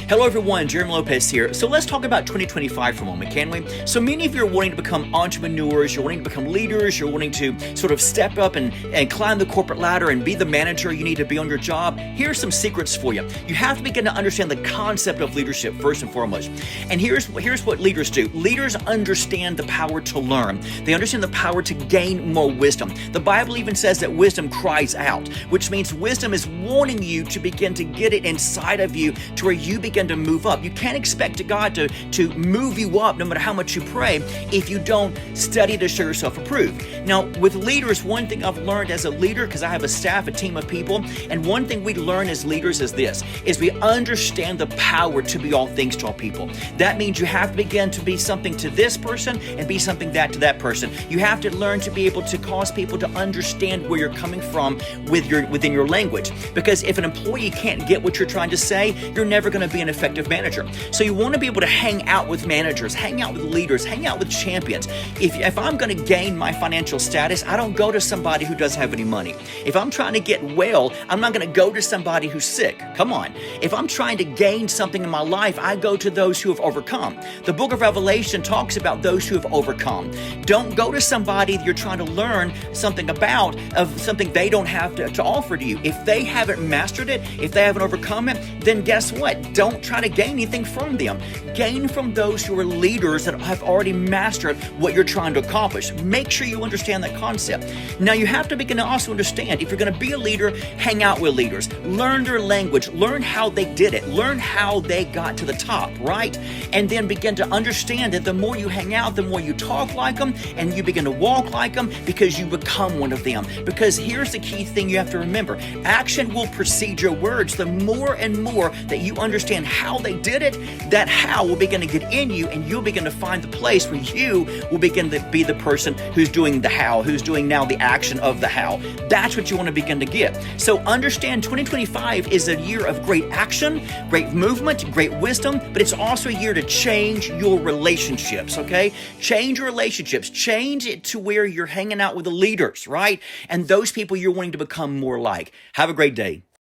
Hello everyone, Jeremy Lopez here. So let's talk about 2025 for a moment, can we? So many of you are wanting to become entrepreneurs, you're wanting to become leaders, you're wanting to sort of step up and climb the corporate ladder and be the manager you need to be on your job. Here are some secrets for you. You have to begin to understand the concept of leadership first and foremost. And here's what leaders do. Leaders understand the power to learn. They understand the power to gain more wisdom. The Bible even says that wisdom cries out, which means wisdom is wanting you to begin to get it inside of you to where you begin to move up. You can't expect God to move you up no matter how much you pray if you don't study to show yourself approved. Now, with leaders, one thing I've learned as a leader, because I have a staff, a team of people, and one thing we learn as leaders is this, is we understand the power to be all things to all people. That means you have to begin to be something to this person and be something to that person. You have to learn to be able to cause people to understand where you're coming from within your language. Because if an employee can't get what you're trying to say, you're never going to be an effective manager. So you want to be able to hang out with managers, hang out with leaders, hang out with champions. If I'm going to gain my financial status, I don't go to somebody who doesn't have any money. If I'm trying to get well, I'm not going to go to somebody who's sick. Come on. If I'm trying to gain something in my life, I go to those who have overcome. The book of Revelation talks about those who have overcome. Don't go to somebody that you're trying to learn something about, of something they don't have to offer to you. If they haven't mastered it, if they haven't overcome it, then guess what? Don't try to gain anything from them. Gain from those who are leaders that have already mastered what you're trying to accomplish. Make sure you understand that concept. Now, you have to begin to also understand, if you're going to be a leader, hang out with leaders. Learn their language. Learn how they did it. Learn how they got to the top, right? And then begin to understand that the more you hang out, the more you talk like them, and you begin to walk like them, because you become one of them. Because here's the key thing you have to remember. Action will precede your words. The more and more that you understand how they did it, that how will begin to get in you, and you'll begin to find the place where you will begin to be the person who's doing the how, who's doing now the action of the how. That's what you want to begin to get. So understand 2025 is a year of great action, great movement, great wisdom, but it's also a year to change your relationships, okay? Change your relationships. Change it to where you're hanging out with the leaders, right? And those people you're wanting to become more like. Have a great day.